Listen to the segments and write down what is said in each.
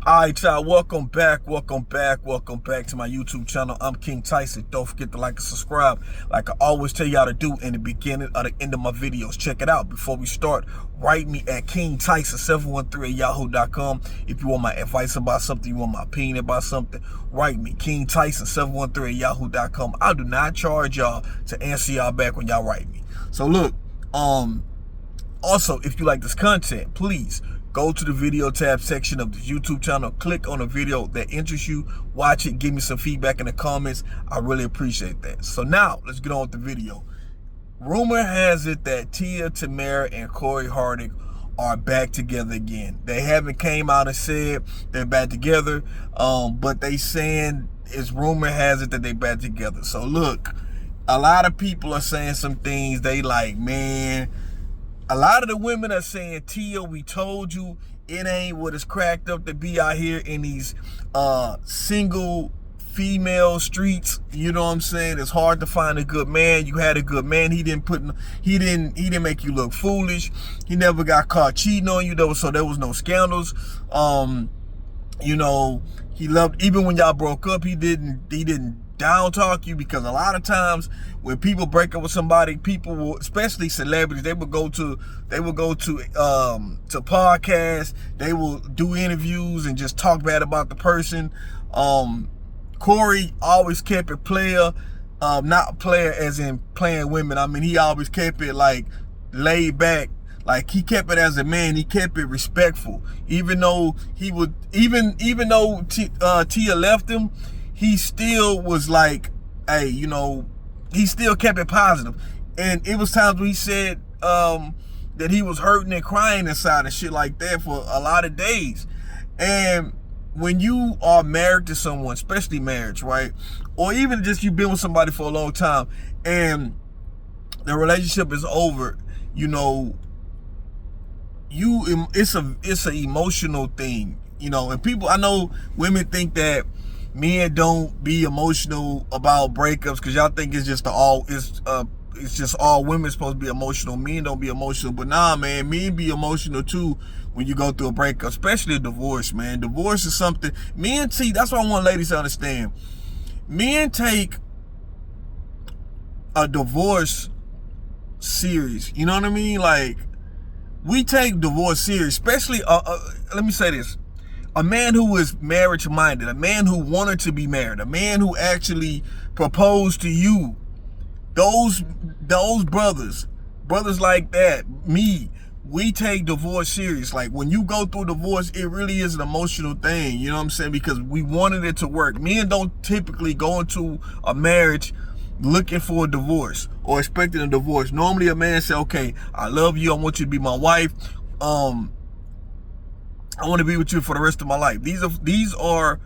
All right, y'all, welcome back to my YouTube channel. I'm King Tyson. Don't forget to like and subscribe like I always tell y'all to do in the beginning or the end of my videos. Check it out. Before we start, write me at KingTyson713@yahoo.com. If you want my advice about something, you want my opinion about something, write me, KingTyson713@yahoo.com. I do not charge y'all to answer y'all back when y'all write me. So look, also, if you like this content, please go to the video tab section of the YouTube channel, click on a video that interests you, watch it, give me some feedback in the comments. I really appreciate that. So now, let's get on with the video. Rumor has it that Tia, Tamera, and Corey Harding are back together again. They haven't came out and said they're back together, but they saying, rumor has it that they back together. So look, a lot of people are saying some things they like, man. A lot of the women are saying, Tia, we told you it ain't what it's cracked up to be out here in these single female streets. You know what I'm saying? It's hard to find a good man. You had a good man. He didn't make you look foolish. He never got caught cheating on you though, so there was no scandals. You know, he loved, even when y'all broke up, he didn't down talk you, because a lot of times when people break up with somebody, people will, especially celebrities, they will go to podcasts, they will do interviews and just talk bad about the person. Corey always kept it player, not player as in playing women. I mean, he always kept it like laid back. Like, he kept it as a man. He kept it respectful. Even though he would, even though Tia left him, he still was like, hey, you know, he still kept it positive. And it was times when he said that he was hurting and crying inside and shit like that for a lot of days. And when you are married to someone, especially marriage, right? Or even just you've been with somebody for a long time and the relationship is over, you know, it's an emotional thing, you know. And people, I know women think that men don't be emotional about breakups because y'all think it's just all women supposed to be emotional. Men don't be emotional, but nah, man, men be emotional too when you go through a breakup, especially a divorce, man. Divorce is something men see. That's what I want ladies to understand. Men take a divorce serious. You know what I mean? Like, we take divorce serious, especially. Let me say this. A man who is marriage-minded, a man who wanted to be married, a man who actually proposed to you, those brothers like that, me, we take divorce serious. Like, when you go through divorce, it really is an emotional thing, you know what I'm saying? Because we wanted it to work. Men don't typically go into a marriage looking for a divorce or expecting a divorce. Normally, a man say, okay, I love you, I want you to be my wife, I want to be with you for the rest of my life. These are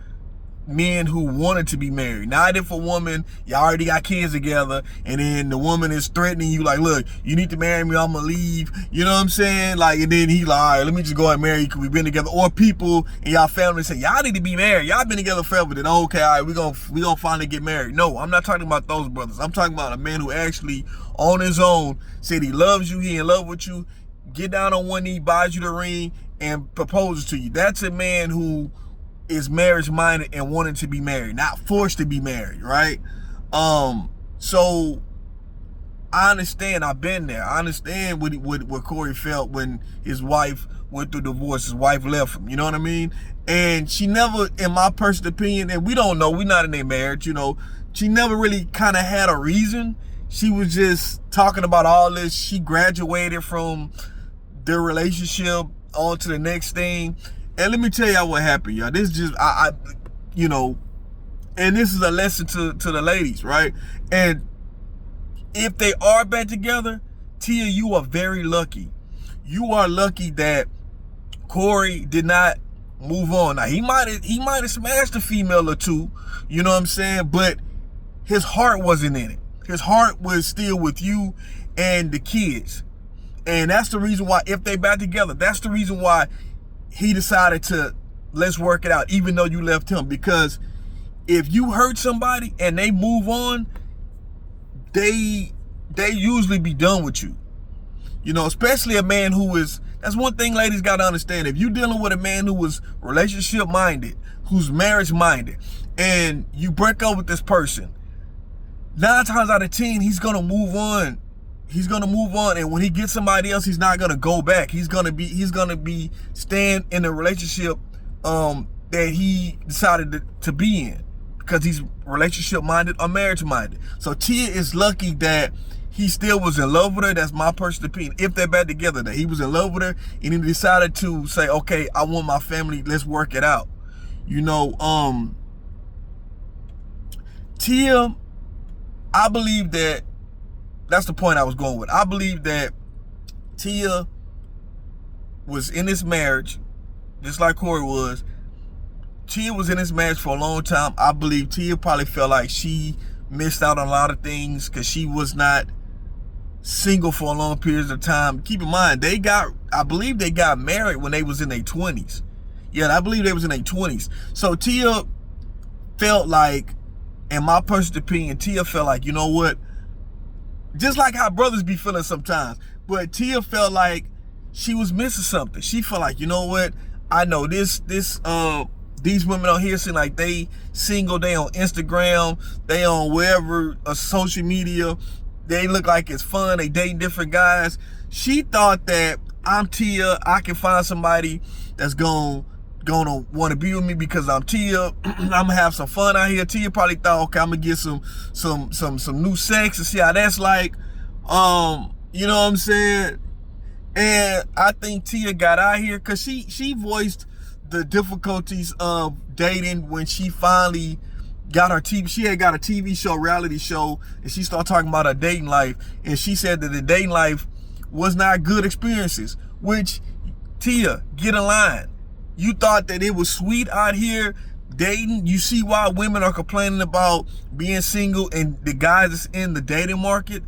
men who wanted to be married. Not if a woman, y'all already got kids together, and then the woman is threatening you like, look, you need to marry me, I'm gonna leave. You know what I'm saying? Like, and then he like, all right, let me just go ahead and marry you because we've been together. Or people in y'all family say, y'all need to be married. Y'all been together forever. Then okay, all right, we gonna finally get married. No, I'm not talking about those brothers. I'm talking about a man who actually on his own said he loves you, he in love with you, get down on one knee, buys you the ring, and proposes to you. That's a man who is marriage minded and wanting to be married, not forced to be married, right? So I understand. I've been there. I understand what Corey felt when his wife went through divorce. His wife left him. You know what I mean? And she never, in my personal opinion, and we don't know, we're not in their marriage, you know, she never really kind of had a reason. She was just talking about all this. She graduated from their relationship on to the next thing. And let me tell y'all what happened, y'all. This is just, you know, and this is a lesson to the ladies, right? And if they are back together, Tia, you are very lucky. You are lucky that Corey did not move on. Now, he might have smashed a female or two, you know what I'm saying? But his heart wasn't in it. His heart was still with you and the kids. And that's the reason why, if they back together, that's the reason why he decided to, let's work it out, even though you left him. Because if you hurt somebody and they move on, they usually be done with you. You know, especially a man who is That's one thing ladies got to understand. If you're dealing with a man who was relationship minded, who's marriage minded, and you break up with this person, 9 times out of 10, he's going to move on. He's going to move on. And when he gets somebody else, he's not going to go back. He's going to be staying in the relationship that he decided to be in, because he's relationship minded or marriage minded. So Tia is lucky that he still was in love with her. That's my personal opinion. If they're back together, that he was in love with her and he decided to say, okay, I want my family, let's work it out. You know, Tia, I believe that's the point I was going with. I believe that Tia was in this marriage, just like Corey was. Tia was in this marriage for a long time. I believe Tia probably felt like she missed out on a lot of things because she was not single for a long period of time. Keep in mind, I believe they got married when they was in their 20s. Yeah, I believe they was in their 20s. So Tia felt like, in my personal opinion, Tia felt like, you know what? Just like how brothers be feeling sometimes. But Tia felt like she was missing something. She felt like, you know what? I know these women on here seem like they single, they on Instagram, they on wherever, social media, they look like it's fun, they dating different guys. She thought that I'm Tia, I can find somebody that's gonna want to be with me because I'm Tia. I'm gonna have some fun out here. Tia probably thought, okay, I'm gonna get some new sex and see how that's like. You know what I'm saying? And I think Tia got out here because she voiced the difficulties of dating when she finally got her TV. She had got a TV show, reality show, and she started talking about her dating life. And she said that the dating life was not good experiences, which, Tia, get in line. You thought that it was sweet out here dating. You see why women are complaining about being single and the guys that's in the dating market.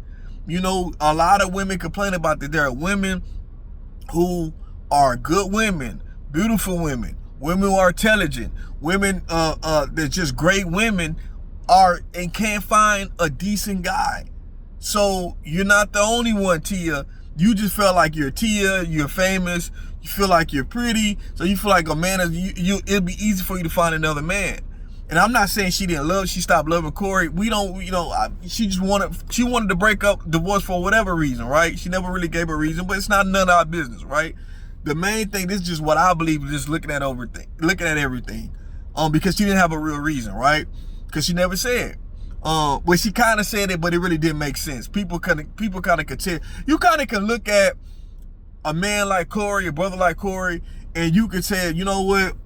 You know, a lot of women complain about that. There are women who are good women, beautiful women who are intelligent, women they're just great women, and can't find a decent guy. So you're not the only one, Tia. You just felt like you're Tia, you're famous, you feel like you're pretty, so you feel like a man it'd be easy for you to find another man. And I'm not saying she stopped loving Corey. She wanted to break up, divorce for whatever reason, right? She never really gave a reason, but it's not none of our business, right? The main thing, this is just what I believe, is just looking at everything. Because she didn't have a real reason, right? Because she never said. Well, she kind of said it, but it really didn't make sense. People kind of could tell. You kind of can look at a man like Corey, a brother like Corey, and you could say, you know what?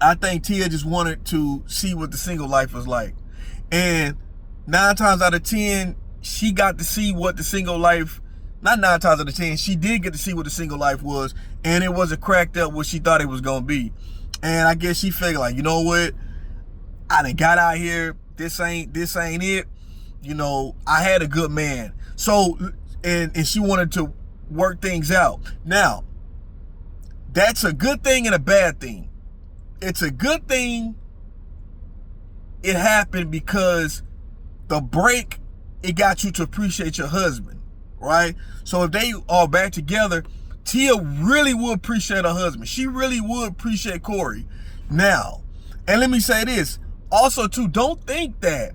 I think Tia just wanted to see what the single life was like. And 9 times out of 10, she got to see what the single life, not 9 times out of 10, she did get to see what the single life was, and it wasn't cracked up what she thought it was going to be. And I guess she figured, like, you know what? I done got out here. This ain't it. You know, I had a good man. So, and she wanted to work things out. Now, that's a good thing and a bad thing. It's a good thing it happened because the break, it got you to appreciate your husband, right? So if they are back together, Tia really would appreciate her husband. She really would appreciate Corey. Now, and let me say this also too, don't think that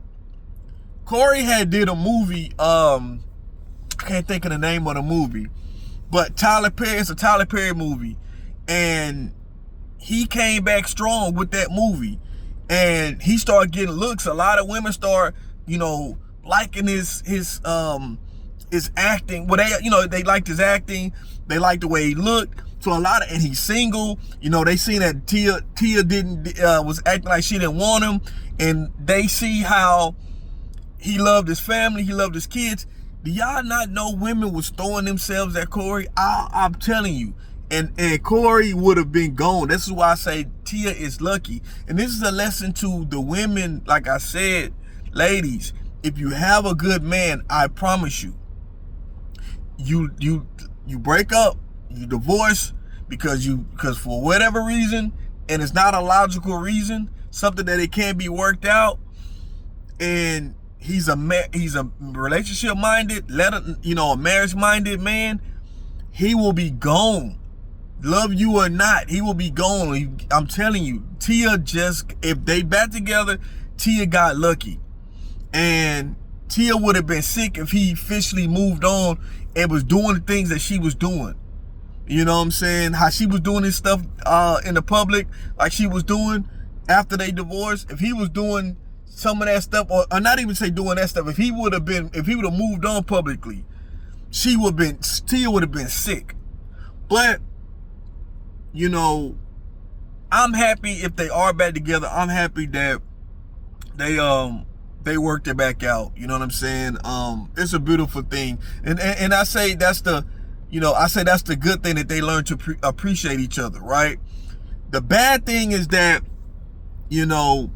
Corey had did a movie, I can't think of the name of the movie, but it's a Tyler Perry movie, and he came back strong with that movie, and he started getting looks. A lot of women start, liking his acting. Well, they liked his acting. They liked the way he looked. So and he's single. They seen that Tia was acting like she didn't want him, and they see how he loved his family, he loved his kids. Do y'all not know women was throwing themselves at Corey? I'm telling you. And Corey would have been gone. This is why I say Tia is lucky. And this is a lesson to the women. Like I said, ladies, if you have a good man, I promise you, you break up, you divorce because for whatever reason, and it's not a logical reason, something that it can't be worked out, and he's a relationship minded, a marriage minded man. he will be gone. Love you or not, he will be gone. I'm telling you, Tia just, if they back together, Tia got lucky. And Tia would have been sick if he officially moved on and was doing the things that she was doing. You know what I'm saying? How she was doing this stuff in the public, like she was doing after they divorced. If he was doing some of that stuff, or not even say doing that stuff, if he would have moved on publicly, Tia would have been sick. But, you know, I'm happy if they are back together. I'm happy that they worked it back out. You know what I'm saying? It's a beautiful thing. And I say that's the good thing, that they learn to appreciate each other, right? The bad thing is that, you know,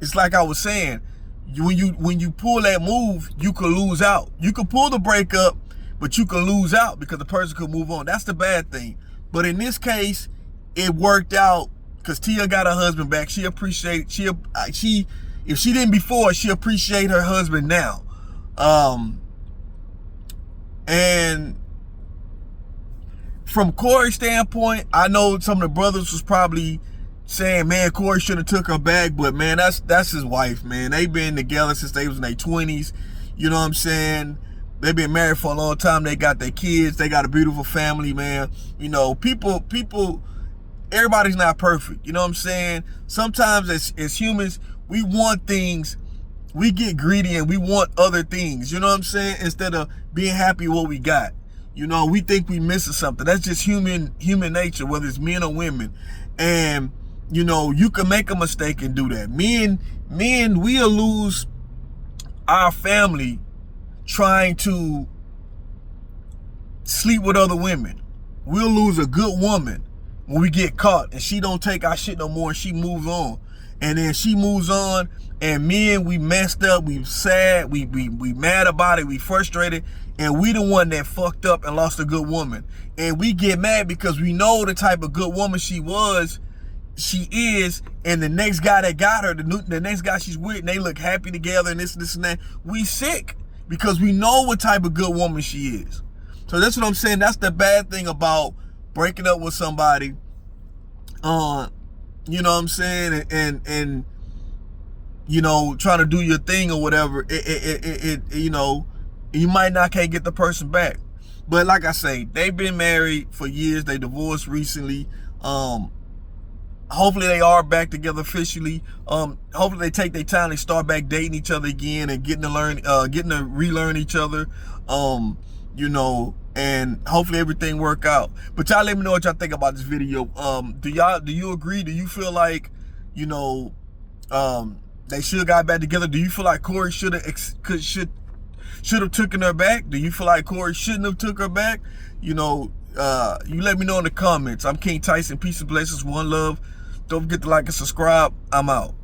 it's like I was saying, when you pull that move, you could lose out. You could pull the breakup, but you could lose out because the person could move on. That's the bad thing. But in this case, it worked out because Tia got her husband back. If she didn't before, she appreciate her husband now. And from Corey's standpoint, I know some of the brothers was probably saying, man, Corey should have took her back, but man, that's his wife, man. They've been together since they was in their 20s. You know what I'm saying? They've been married for a long time. They got their kids. They got a beautiful family, man. You know, people, everybody's not perfect. You know what I'm saying? Sometimes as humans, we want things, we get greedy and we want other things. You know what I'm saying? Instead of being happy with what we got. You know, we think we missing something. That's just human nature, whether it's men or women. And, you know, you can make a mistake and do that. Men, we'll lose our family trying to sleep with other women. We'll lose a good woman when we get caught and she don't take our shit no more and she moves on. And then she moves on, and men, we messed up, we sad, we mad about it, we frustrated, and we the one that fucked up and lost a good woman. And we get mad because we know the type of good woman she is, and the next guy that got her, the next guy she's with, and they look happy together and this and that. We sick because we know what type of good woman she is. So that's what I'm saying. That's the bad thing about breaking up with somebody. You know what I'm saying? And you know, trying to do your thing or whatever. You know, you might not can't get the person back. But like I say, they've been married for years. They divorced recently. Hopefully they are back together officially. Hopefully they take their time, they start back dating each other again and getting to relearn each other. You know, and hopefully everything work out. But y'all let me know what y'all think about this video. Do you agree? Do you feel like, you know, they should have got back together? Do you feel like Corey should have taken her back? Do you feel like Corey shouldn't have took her back? You know, you let me know in the comments. I'm King Tyson. Peace and blessings. One love. Don't forget to like and subscribe. I'm out.